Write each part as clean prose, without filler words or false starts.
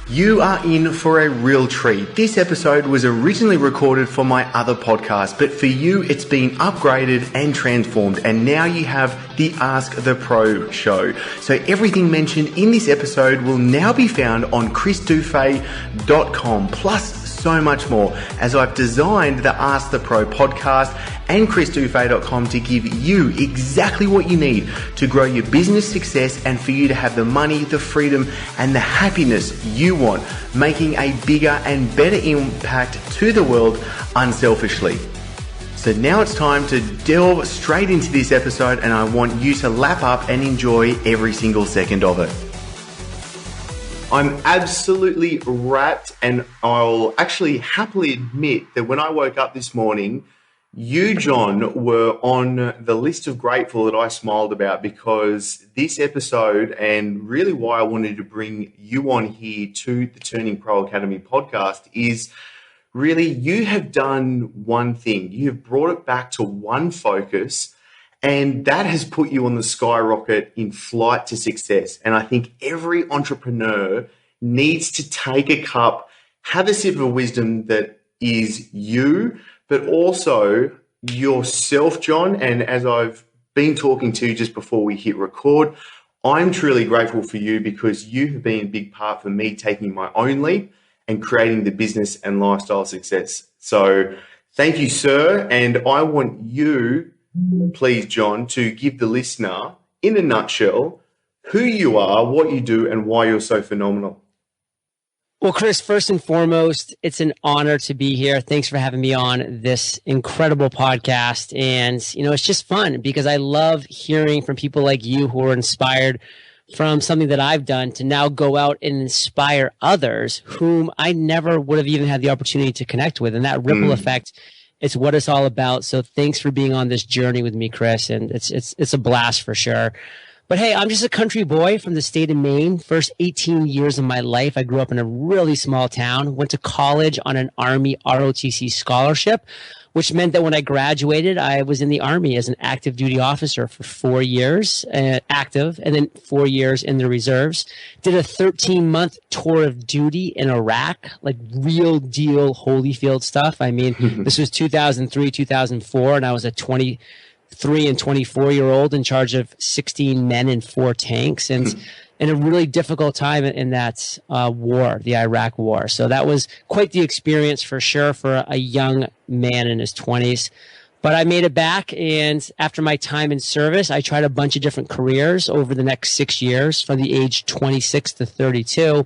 You are in for a real treat. This episode was originally recorded for my other podcast, but for you, it's been upgraded and transformed, and now you have the Ask the Pro show. So everything mentioned in this episode will now be found on chrisdufay.com, plus so much more, as I've designed the Ask the Pro podcast and chrisdufay.com to give you exactly what you need to grow your business success and for you to have the money, the freedom, and the happiness you want, making a bigger and better impact to the world unselfishly. So now it's time to delve straight into this episode, and I want you to lap up and enjoy every single second of it. I'm absolutely wrapped, and I'll actually happily admit that when I woke up this morning, you, John, were on the list of grateful that I smiled about, because this episode, and really why I wanted to bring you on here to the Turning Pro Academy podcast, is really you have done one thing. You have brought it back to one focus, and that has put you on the skyrocket in flight to success. And I think every entrepreneur needs to take a cup, have a sip of wisdom that is you, but also yourself, John. And as I've been talking to you just before we hit record, I'm truly grateful for you, because you have been a big part for me taking my own leap and creating the business and lifestyle success. So thank you, sir. And I want you, please, John, to give the listener, in a nutshell, who you are, what you do, and why you're so phenomenal. Well, Chris, first and foremost, it's an honor to be here. Thanks for having me on this incredible podcast. And, it's just fun because I love hearing from people like you who are inspired from something that I've done to now go out and inspire others whom I never would have even had the opportunity to connect with. And that ripple effect, it's what it's all about. So thanks for being on this journey with me, Chris. And it's a blast for sure. But hey, I'm just a country boy from the state of Maine. First 18 years of my life, I grew up in a really small town, went to college on an Army ROTC scholarship, which meant that when I graduated, I was in the Army as an active duty officer for 4 years, active, and then 4 years in the reserves. Did a 13-month tour of duty in Iraq, like real deal Holyfield stuff. I mean, this was 2003, 2004, and I was a 23 and 24-year-old in charge of 16 men and 4 tanks, and in a really difficult time in that war, the Iraq war. So that was quite the experience for sure for a young man in his 20s. But I made it back, and after my time in service, I tried a bunch of different careers over the next 6 years, from the age 26 to 32.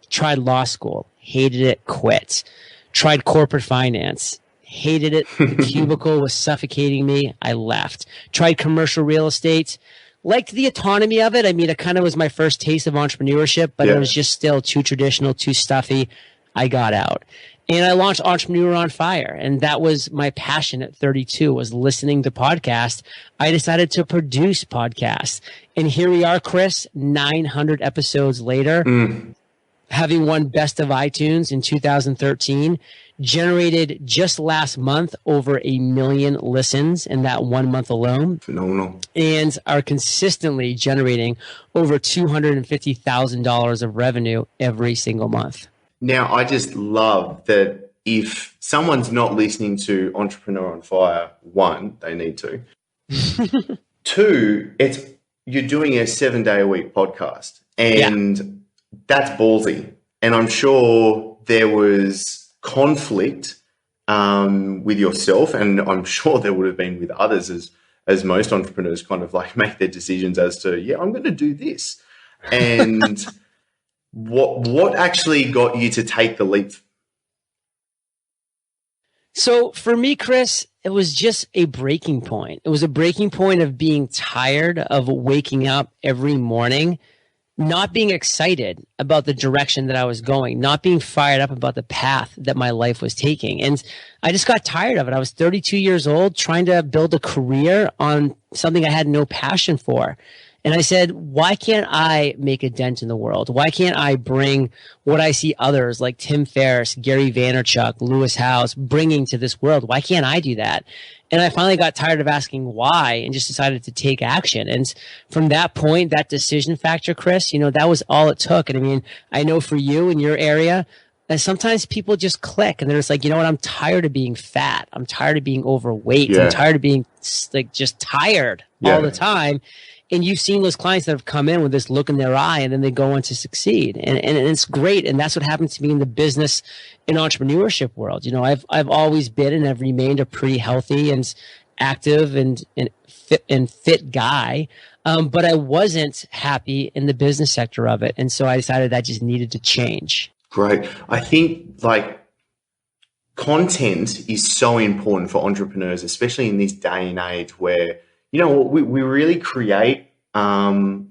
Tried law school, hated it, quit. Tried corporate finance, hated it. The cubicle was suffocating me. I left. Tried commercial real estate. Liked the autonomy of it. I mean, it kind of was my first taste of entrepreneurship, but it was just still too traditional, too stuffy. I got out. And I launched Entrepreneur on Fire. And that was my passion at 32, was listening to podcasts. I decided to produce podcasts. And here we are, Chris, 900 episodes later, having won Best of iTunes in 2013. Generated just last month over 1 million listens in that 1 month alone. Phenomenal. And are consistently generating over $250,000 of revenue every single month. Now, I just love that if someone's not listening to Entrepreneur on Fire, 1, they need to. 2, you're doing a 7-day-a-week podcast, and that's ballsy. And I'm sure there was conflict with yourself, and I'm sure there would have been with others, as most entrepreneurs kind of like make their decisions as to, I'm going to do this. And what actually got you to take the leap? So for me, Chris, it was just a breaking point. It was a breaking point of being tired of waking up every morning, not being excited about the direction that I was going, not being fired up about the path that my life was taking. And I just got tired of it. I was 32 years old, trying to build a career on something I had no passion for. And I said, why can't I make a dent in the world? Why can't I bring what I see others like Tim Ferriss, Gary Vaynerchuk, Lewis Howes bringing to this world? Why can't I do that? And I finally got tired of asking why and just decided to take action. And from that point, that decision factor, Chris, that was all it took. And I mean, I know for you in your area, and sometimes people just click and they're just like, you know what? I'm tired of being fat. I'm tired of being overweight. Yeah. I'm tired of being like just tired all the time. And you've seen those clients that have come in with this look in their eye and then they go on to succeed. And it's great. And that's what happens to me in the business and entrepreneurship world. I've always been and have remained a pretty healthy and active and fit guy. But I wasn't happy in the business sector of it. And so I decided that just needed to change. Great. I think content is so important for entrepreneurs, especially in this day and age where, we really create our own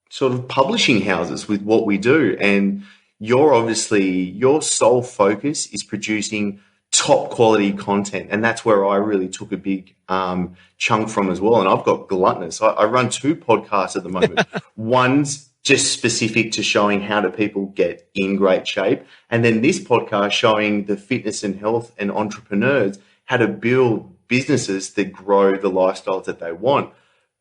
sort of publishing houses with what we do. And your sole focus is producing top quality content. And that's where I really took a big chunk from as well. And I've got gluttonous. I run 2 podcasts at the moment. One's just specific to showing how do people get in great shape. And then this podcast showing the fitness and health and entrepreneurs how to build businesses that grow the lifestyles that they want.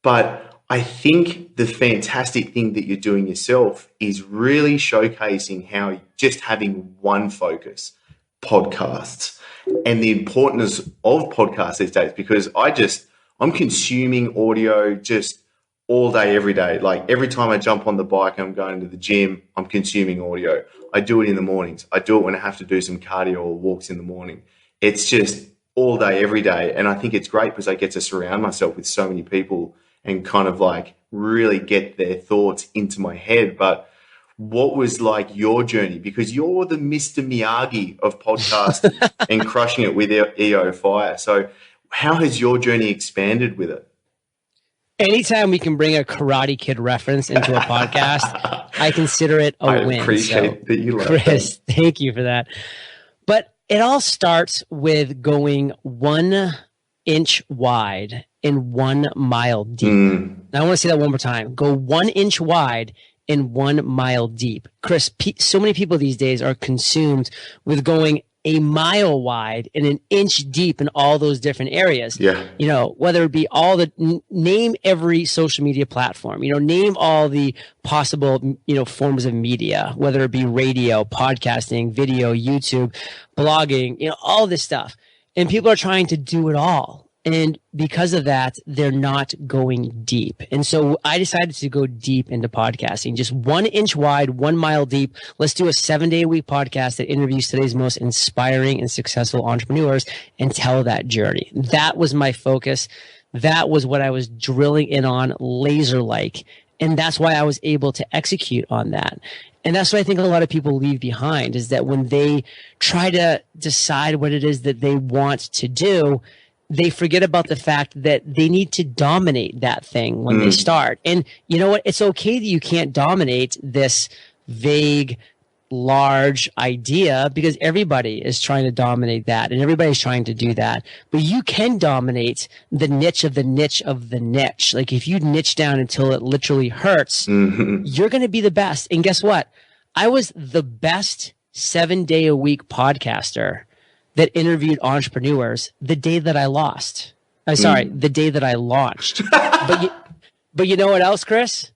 But I think the fantastic thing that you're doing yourself is really showcasing how just having one focus, podcasts, and the importance of podcasts these days, because I'm consuming audio just all day, every day. Like every time I jump on the bike, I'm going to the gym, I'm consuming audio. I do it in the mornings. I do it when I have to do some cardio or walks in the morning. It's just all day, every day. And I think it's great because I get to surround myself with so many people and kind of really get their thoughts into my head. But what was your journey? Because you're the Mr. Miyagi of podcasting and crushing it with EO Fire. So how has your journey expanded with it? Anytime we can bring a Karate Kid reference into a podcast, I consider it a win. I appreciate that you love Chris, thank you for that. But it all starts with going 1 inch wide and 1 mile deep. Now, I want to say that one more time. Go 1 inch wide and 1 mile deep. Chris, so many people these days are consumed with going a mile wide and 1 inch deep in all those different areas. Yeah. Whether it be name every social media platform, name all the possible, forms of media, whether it be radio, podcasting, video, YouTube, blogging, all this stuff. And people are trying to do it all. And because of that, they're not going deep. And so I decided to go deep into podcasting, just 1 inch wide, 1 mile deep. Let's do a 7-day-a-week podcast that interviews today's most inspiring and successful entrepreneurs and tell that journey. That was my focus. That was what I was drilling in on laser-like. And that's why I was able to execute on that. And that's what I think a lot of people leave behind, is that when they try to decide what it is that they want to do, they forget about the fact that they need to dominate that thing when they start. And you know what? It's okay that you can't dominate this vague, large idea, because everybody is trying to dominate that and everybody's trying to do that. But you can dominate the niche of the niche of the niche. Like if you niche down until it literally hurts, you're going to be the best. And guess what? I was the best 7-day-a-week podcaster that interviewed entrepreneurs the day that I lost. The day that I launched. But you know what else, Chris?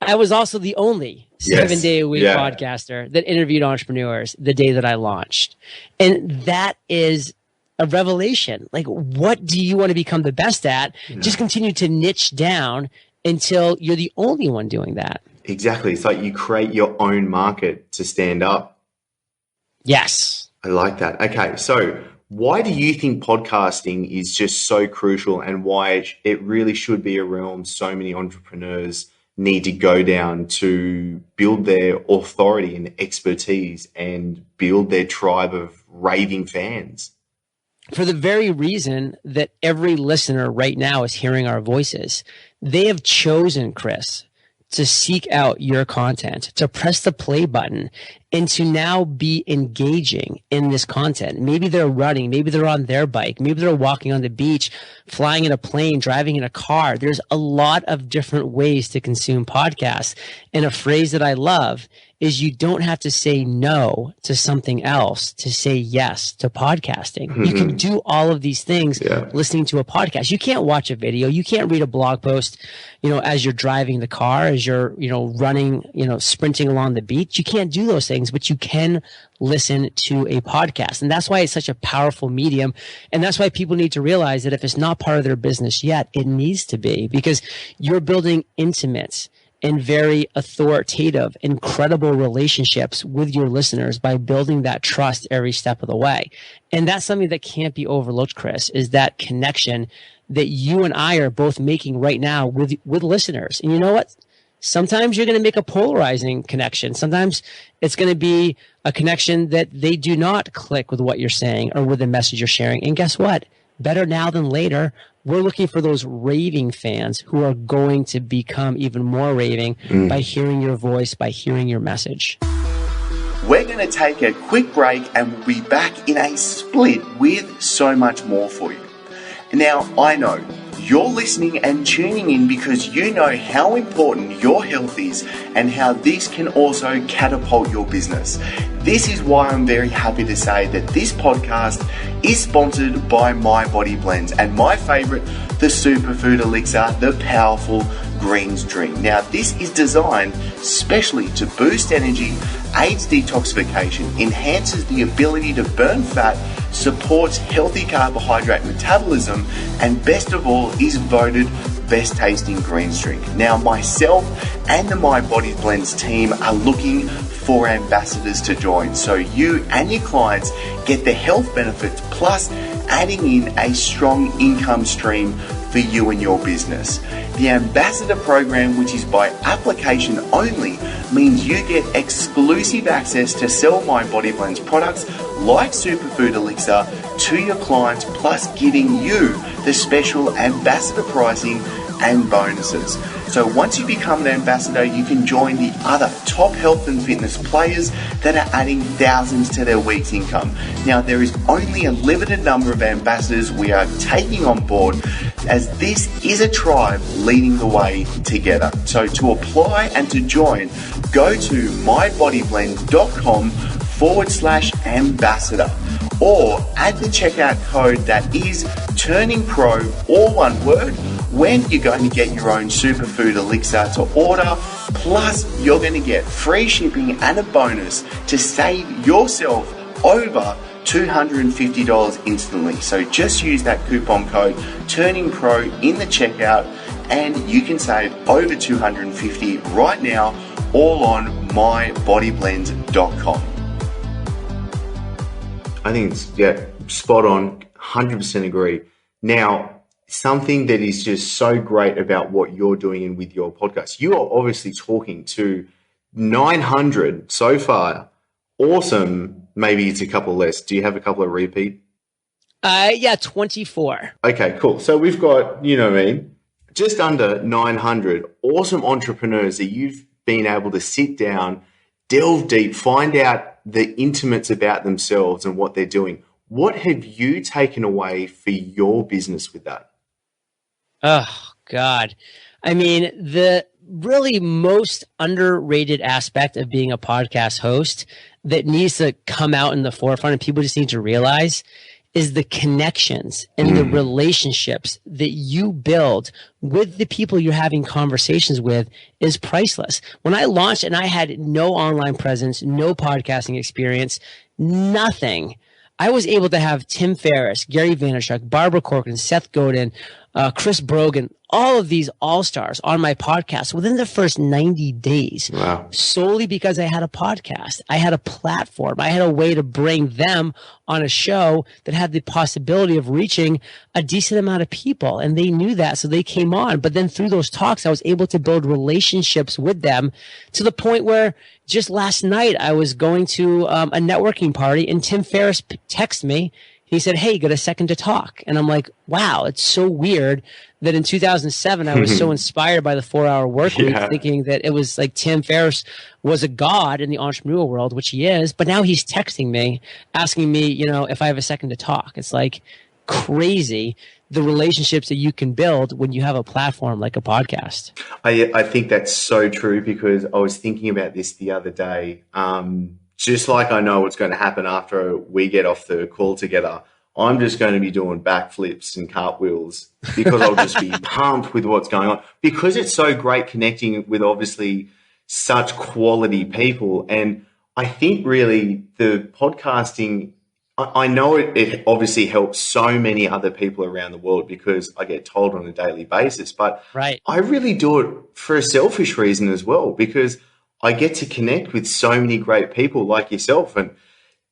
I was also the only 7-day-a-week podcaster that interviewed entrepreneurs the day that I launched. And that is a revelation. Like, what do you want to become the best at? Yeah. Just continue to niche down until you're the only one doing that. Exactly. It's like you create your own market to stand up. Yes. I like that. Okay, so why do you think podcasting is just so crucial and why it really should be a realm so many entrepreneurs need to go down to build their authority and expertise and build their tribe of raving fans? For the very reason that every listener right now is hearing our voices. They have chosen, Chris, to seek out your content, to press the play button and to now be engaging in this content. Maybe they're running, maybe they're on their bike, maybe they're walking on the beach, flying in a plane, driving in a car. There's a lot of different ways to consume podcasts. And a phrase that I love is you don't have to say no to something else to say yes to podcasting. Mm-hmm. You can do all of these things listening to a podcast. You can't watch a video. You can't read a blog post, as you're driving the car, as you're, running, sprinting along the beach. You can't do those things, but you can listen to a podcast. And that's why it's such a powerful medium. And that's why people need to realize that if it's not part of their business yet, it needs to be, because you're building intimate and very authoritative, incredible relationships with your listeners by building that trust every step of the way. And that's something that can't be overlooked, Chris, is that connection that you and I are both making right now with listeners. And you know what? Sometimes you're going to make a polarizing connection. Sometimes it's going to be a connection that they do not click with what you're saying or with the message you're sharing. And guess what? Better now than later. We're looking for those raving fans who are going to become even more raving by hearing your voice, by hearing your message. We're going to take a quick break and we'll be back in a split with so much more for you. Now, I know you're listening and tuning in because you know how important your health is and how this can also catapult your business. This is why I'm very happy to say that this podcast is sponsored by My Body Blends and my favorite, the superfood elixir, the powerful greens drink. Now, this is designed specially to boost energy, aids detoxification, enhances the ability to burn fat, supports healthy carbohydrate metabolism, and best of all, is voted best tasting greens drink. Now, myself and the My Body Blends team are looking for ambassadors to join, so you and your clients get the health benefits plus adding in a strong income stream for you and your business. The ambassador program, which is by application only, means you get exclusive access to sell My Body Blends products like Superfood Elixir to your clients, plus giving you the special ambassador pricing and bonuses. So once you become an ambassador, you can join the other top health and fitness players that are adding thousands to their week's income. Now, there is only a limited number of ambassadors we are taking on board, as this is a tribe leading the way together. So to apply and to join, go to mybodyblend.com/ambassador or add the checkout code that is TurningPro, all one word, when you're going to get your own superfood elixir to order. Plus, you're going to get free shipping and a bonus to save yourself over $250 instantly. So just use that coupon code TurningPro in the checkout and you can save over $250 right now, all on mybodyblend.com. I think it's spot on, 100% agree. Now, something that is just so great about what you're doing and with your podcast, you are obviously talking to 900 so far. Awesome. Maybe it's a couple less. Do you have a couple of repeat? 24. Okay, cool. So we've got, just under 900 awesome entrepreneurs that you've been able to sit down, delve deep, find out the intimates about themselves and what they're doing. What have you taken away for your business with that? Oh, God. I mean, the really most underrated aspect of being a podcast host that needs to come out in the forefront and people just need to realize is the connections and the relationships that you build with the people you're having conversations with is priceless. When I launched and I had no online presence, no podcasting experience, nothing, I was able to have Tim Ferriss, Gary Vaynerchuk, Barbara Corcoran, Seth Godin, Chris Brogan, all of these all-stars on my podcast within the first 90 days. Wow. Solely because I had a podcast. I had a platform. I had a way to bring them on a show that had the possibility of reaching a decent amount of people. And they knew that, so they came on. But then through those talks, I was able to build relationships with them to the point where just last night I was going to a networking party and Tim Ferriss texted me. He said, hey, got a second to talk? And I'm like, wow, it's so weird that in 2007, I was so inspired by the 4-hour work week, thinking that it was like Tim Ferriss was a god in the entrepreneurial world, which he is. But now he's texting me, asking me, if I have a second to talk. It's like crazy, the relationships that you can build when you have a platform like a podcast. I think that's so true, because I was thinking about this the other day. Just like I know what's going to happen after we get off the call together, I'm just going to be doing backflips and cartwheels, because I'll just be pumped with what's going on, because it's so great connecting with obviously such quality people. And I think really the podcasting, I know it obviously helps so many other people around the world, because I get told on a daily basis, but right. I really do it for a selfish reason as well, because I get to connect with so many great people like yourself. And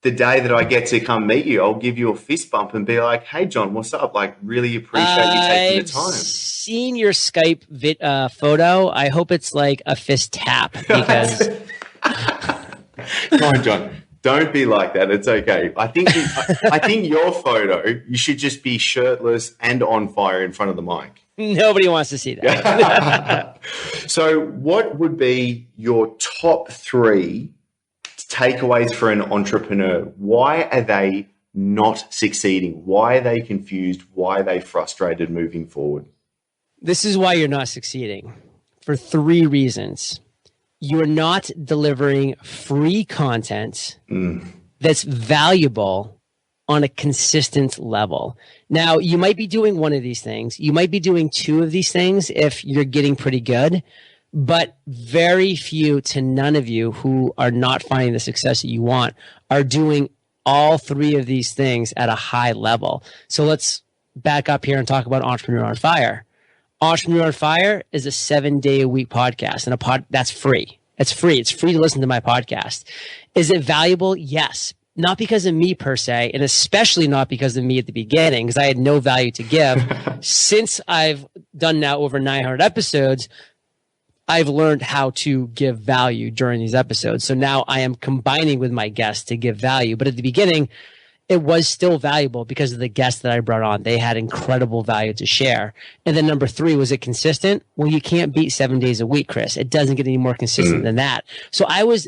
the day that I get to come meet you, I'll give you a fist bump and be like, hey, John, what's up? Like, really appreciate you taking the time. I've seen your Skype photo. I hope it's like a fist tap, because... Come on, John. Don't be like that. It's okay. I think your photo, you should just be shirtless and on fire in front of the mic. Nobody wants to see that. So what would be your top 3 takeaways for an entrepreneur? Why are they not succeeding? Why are they confused? Why are they frustrated moving forward? This is why you're not succeeding, for 3 reasons. You're not delivering free content that's valuable on a consistent level. Now, you might be doing one of these things. You might be doing 2 of these things if you're getting pretty good, but very few to none of you who are not finding the success that you want are doing all 3 of these things at a high level. So let's back up here and talk about Entrepreneur on Fire. Entrepreneur on Fire is a 7-day-a-week podcast, and that's free. It's free. It's free to listen to my podcast. Is it valuable? Yes. Not because of me per se, and especially not because of me at the beginning, because I had no value to give. Since I've done now over 900 episodes, I've learned how to give value during these episodes. So now I am combining with my guests to give value. But at the beginning, it was still valuable because of the guests that I brought on. They had incredible value to share. And then number 3, was it consistent? Well, you can't beat 7 days a week, Chris. It doesn't get any more consistent than that. So I was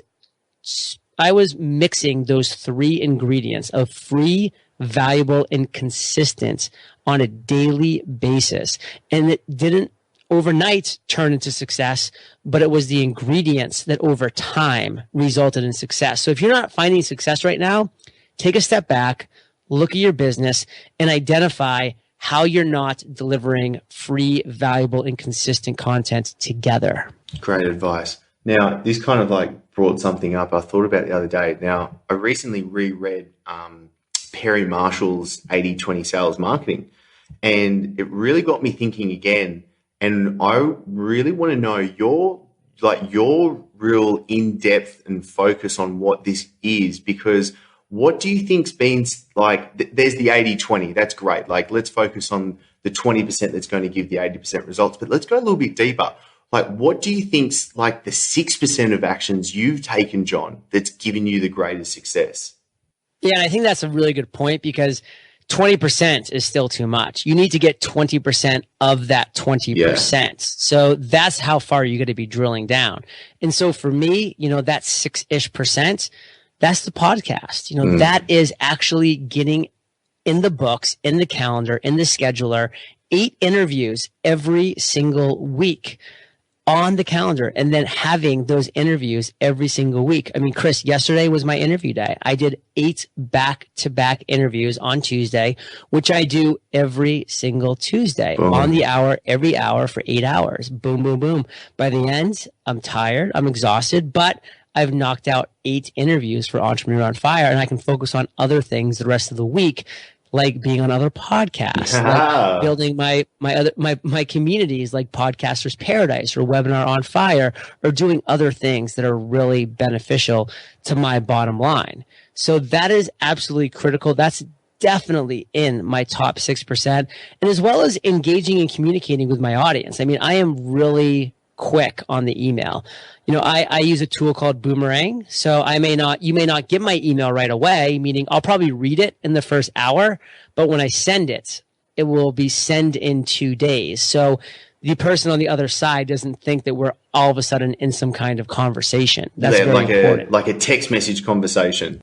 mixing those 3 ingredients of free, valuable, and consistent on a daily basis. And it didn't overnight turn into success, but it was the ingredients that over time resulted in success. So if you're not finding success right now, take a step back, look at your business, and identify how you're not delivering free, valuable, and consistent content together. Great advice. Now, this kind of like brought something up I thought about the other day. Now, I recently reread Perry Marshall's 80-20 Sales Marketing, and it really got me thinking again. And I really want to know your real in-depth and focus on what this is, because what do you think's been like, there's the 80-20, that's great. Like, let's focus on the 20% that's going to give the 80% results, but let's go a little bit deeper. Like, what do you think's like the 6% of actions you've taken, John, that's given you the greatest success? Yeah, and I think that's a really good point, because 20% is still too much. You need to get 20% of that 20%. Yeah. So that's how far you're going to be drilling down. And so for me, that 6-ish%, that's the podcast. That is actually getting in the books, in the calendar, in the scheduler, 8 interviews every single week on the calendar, and then having those interviews every single week. I mean, Chris, yesterday was my interview day. I did 8 back-to-back interviews on Tuesday, which I do every single Tuesday. Boom. On the hour, every hour for 8 hours. Boom, boom, boom. By the end, I'm tired, I'm exhausted, but I've knocked out 8 interviews for Entrepreneur on Fire, and I can focus on other things the rest of the week, like being on other podcasts, like building my communities like Podcasters Paradise or Webinar on Fire, or doing other things that are really beneficial to my bottom line. So that is absolutely critical. That's definitely in my top 6%, and as well as engaging and communicating with my audience. I mean, I am really quick on the email. I use a tool called Boomerang. So you may not get my email right away, meaning I'll probably read it in the first hour, but when I send it, it will be sent in 2 days. So the person on the other side doesn't think that we're all of a sudden in some kind of conversation. That's very important. Like a text message conversation.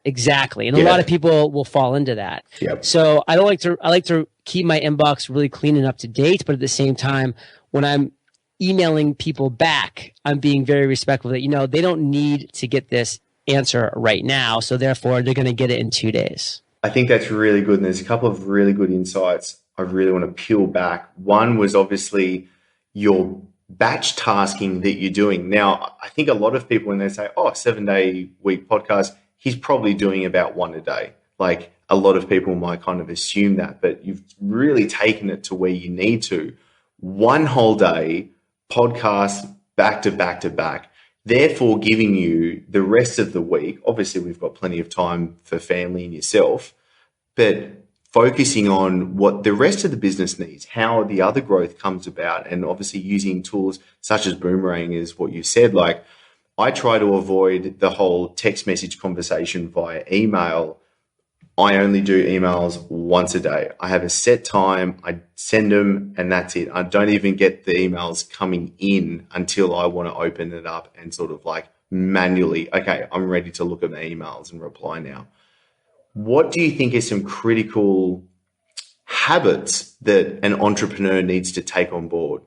Exactly. And a lot of people will fall into that. Yep. So I like to keep my inbox really clean and up to date, but at the same time, when I'm emailing people back, I'm being very respectful that, they don't need to get this answer right now. So therefore they're going to get it in 2 days. I think that's really good. And there's a couple of really good insights I really want to peel back. One was obviously your batch tasking that you're doing. Now, I think a lot of people, when they say, 7-day week podcast, he's probably doing about one a day. Like a lot of people might kind of assume that, but you've really taken it to where you need to. One whole day, podcast back to back to back, therefore giving you the rest of the week. Obviously, we've got plenty of time for family and yourself, but focusing on what the rest of the business needs, how the other growth comes about, and obviously using tools such as Boomerang is what you said. Like I try to avoid the whole text message conversation via email. I only do emails once a day. I have a set time, I send them, and that's it. I don't even get the emails coming in until I want to open it up and sort of like manually, okay, I'm ready to look at the emails and reply now. What do you think is some critical habits that an entrepreneur needs to take on board?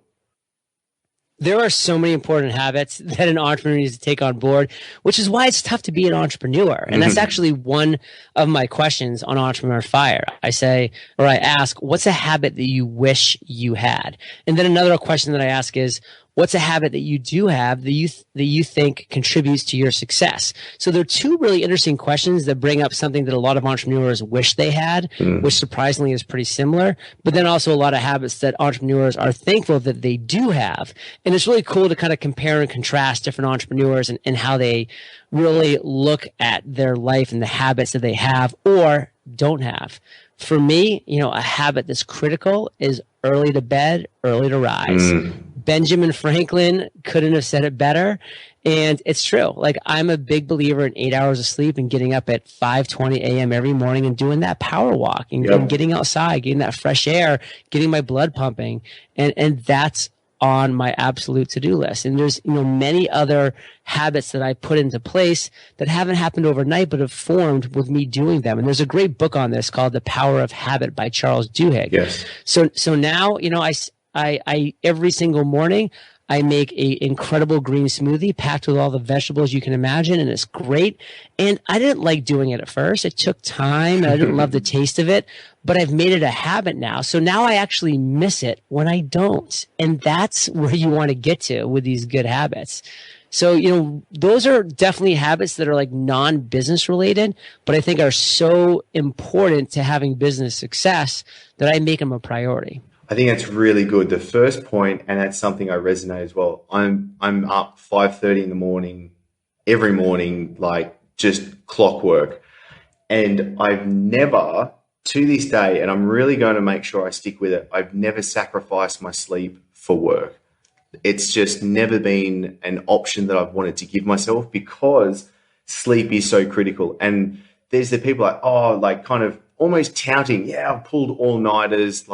There are so many important habits that an entrepreneur needs to take on board, which is why it's tough to be an entrepreneur. And that's actually one of my questions on Entrepreneur Fire. I ask, what's a habit that you wish you had? And then another question that I ask is, what's a habit that you do have that you think contributes to your success? So there are two really interesting questions that bring up something that a lot of entrepreneurs wish they had, which surprisingly is pretty similar, but then also a lot of habits that entrepreneurs are thankful that they do have. And it's really cool to kind of compare and contrast different entrepreneurs and how they really look at their life and the habits that they have or don't have. For me, a habit that's critical is early to bed, early to rise. Benjamin Franklin couldn't have said it better. And it's true. Like I'm a big believer in 8 hours of sleep and getting up at 5:20 a.m. every morning and doing that power walk and getting outside, getting that fresh air, getting my blood pumping. And that's on my absolute to-do list. And there's, many other habits that I put into place that haven't happened overnight, but have formed with me doing them. And there's a great book on this called The Power of Habit by Charles Duhigg. Yes. So now, I every single morning, I make a incredible green smoothie packed with all the vegetables you can imagine, and it's great. And I didn't like doing it at first. It took time. I didn't love the taste of it, but I've made it a habit now. So now I actually miss it when I don't. And that's where you want to get to with these good habits. So, those are definitely habits that are like non-business related, but I think are so important to having business success that I make them a priority. I think that's really good. The first point, and that's something I resonate as well. I'm up 5:30 in the morning, every morning, like just clockwork. And I've never, to this day, and I'm really going to make sure I stick with it, I've never sacrificed my sleep for work. It's just never been an option that I've wanted to give myself because sleep is so critical. And there's the people like, kind of almost touting, I've pulled all-nighters,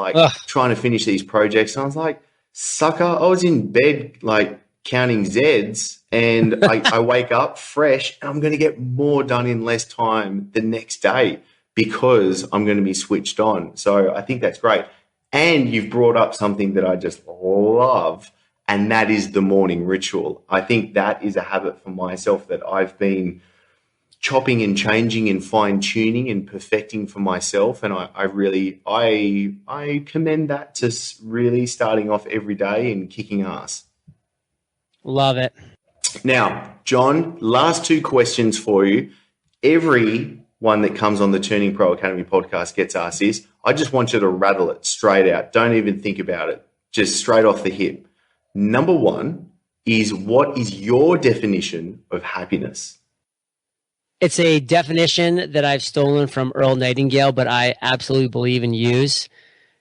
trying to finish these projects. And I was like, sucker, I was in bed, like, counting Zs, and I wake up fresh, and I'm going to get more done in less time the next day because I'm going to be switched on. So I think that's great. And you've brought up something that I just love, and that is the morning ritual. I think that is a habit for myself that I've been chopping and changing and fine tuning and perfecting for myself. And I really commend that to really starting off every day and kicking ass. Love it. Now, John, last two questions for you. Everyone that comes on the Turning Pro Academy podcast gets asked this. I just want you to rattle it straight out. Don't even think about it. Just straight off the hip. Number one is, what is your definition of happiness? It's a definition that I've stolen from Earl Nightingale, but I absolutely believe and use.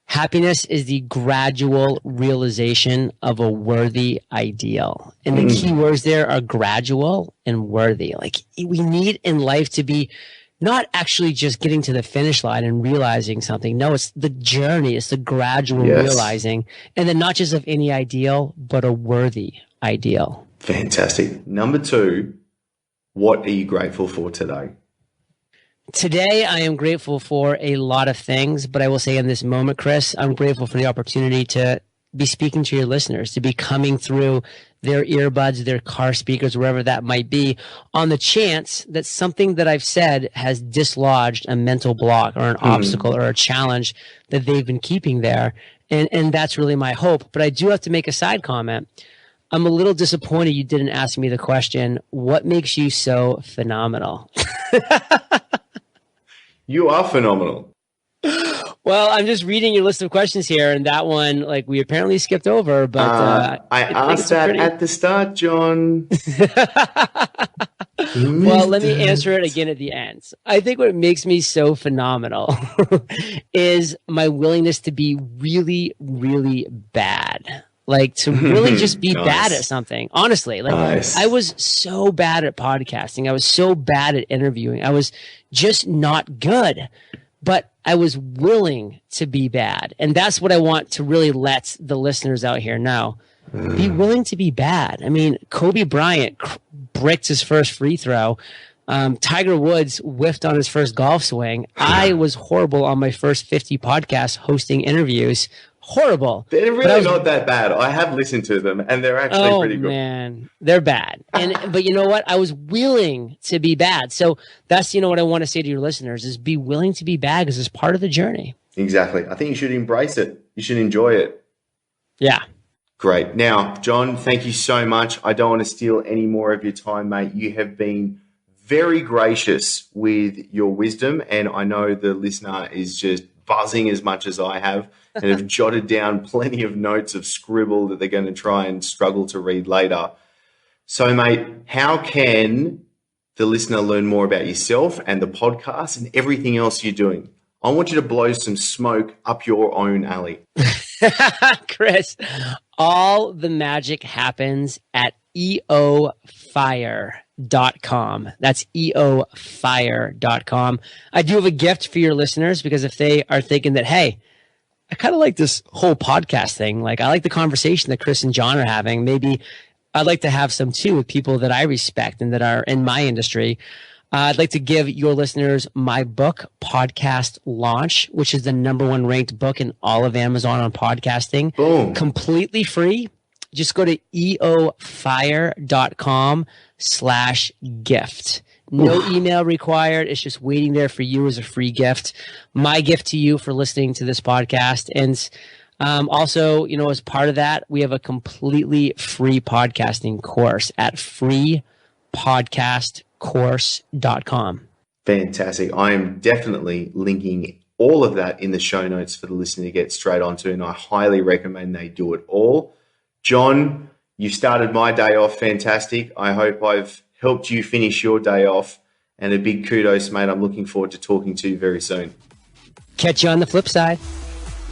Happiness is the gradual realization of a worthy ideal. And the key words there are gradual and worthy. Like, we need in life to be not actually just getting to the finish line and realizing something. No, it's the journey. It's the gradual realizing. And then not just of any ideal, but a worthy ideal. Fantastic. Number 2, what are you grateful for today? Today, I am grateful for a lot of things, but I will say in this moment, Chris, I'm grateful for the opportunity to be speaking to your listeners, to be coming through their earbuds, their car speakers, wherever that might be, on the chance that something that I've said has dislodged a mental block or an obstacle or a challenge that they've been keeping there. And that's really my hope. But I do have to make a side comment. I'm a little disappointed you didn't ask me the question, what makes you so phenomenal? You are phenomenal. Well, I'm just reading your list of questions here, and that one, like, we apparently skipped over. But I asked that at the start, John. Well, let me answer it again at the end. I think what makes me so phenomenal is my willingness to be really, really bad. Like, to really just be bad at something. Honestly, like, I was so bad at podcasting. I was so bad at interviewing. I was just not good, but I was willing to be bad. And that's what I want to really let the listeners out here know. Be willing to be bad. I mean, Kobe Bryant bricked his first free throw. Tiger Woods whiffed on his first golf swing. I was horrible on my first 50 podcasts hosting interviews. Horrible. They're really not that bad. I have listened to them, and they're actually pretty good. Oh, man. They're bad. But you know what? I was willing to be bad. So that's, what I want to say to your listeners is be willing to be bad because it's part of the journey. Exactly. I think you should embrace it. You should enjoy it. Yeah. Great. Now, John, thank you so much. I don't want to steal any more of your time, mate. You have been very gracious with your wisdom, and I know the listener is just buzzing as much as I have and have jotted down plenty of notes of scribble that they're going to try and struggle to read later. So, mate, how can the listener learn more about yourself and the podcast and everything else you're doing? I want you to blow some smoke up your own alley. Chris, all the magic happens at eofire.com. That's eofire.com. I do have a gift for your listeners because if they are thinking that, hey, I kind of like this whole podcast thing. Like, I like the conversation that Chris and John are having. Maybe I'd like to have some too with people that I respect and that are in my industry. I'd like to give your listeners my book, Podcast Launch, which is the #1 ranked book in all of Amazon on podcasting. Boom. Completely free. Just go to eofire.com/gift. No email required. It's just waiting there for you as a free gift. My gift to you for listening to this podcast. And also, as part of that, we have a completely free podcasting course at freepodcastcourse.com. Fantastic. I am definitely linking all of that in the show notes for the listener to get straight onto, and I highly recommend they do it all. John, you started my day off fantastic. I hope I've helped you finish your day off, and a big kudos, mate. I'm looking forward to talking to you very soon. Catch you on the flip side.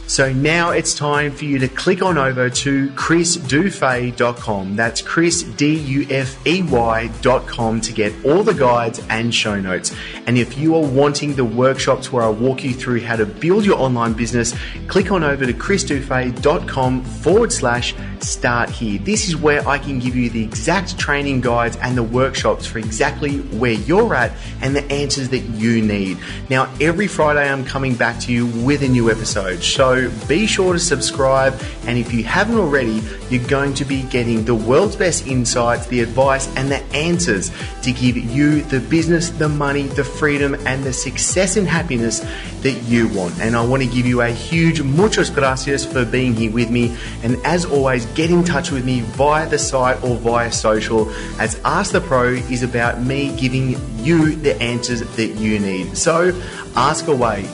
So now it's time for you to click on over to chrisdufay.com. That's chrisdufey.com to get all the guides and show notes. And if you are wanting the workshops where I walk you through how to build your online business, click on over to chrisdufay.com/start here. This is where I can give you the exact training guides and the workshops for exactly where you're at and the answers that you need. Now, every Friday I'm coming back to you with a new episode. So be sure to subscribe, and if you haven't already, you're going to be getting the world's best insights, the advice, and the answers to give you the business, the money, the freedom, and the success and happiness that you want. And I want to give you a huge muchas gracias for being here with me. And as always, get in touch with me via the site or via social, as Ask the Pro is about me giving you the answers that you need. So ask away.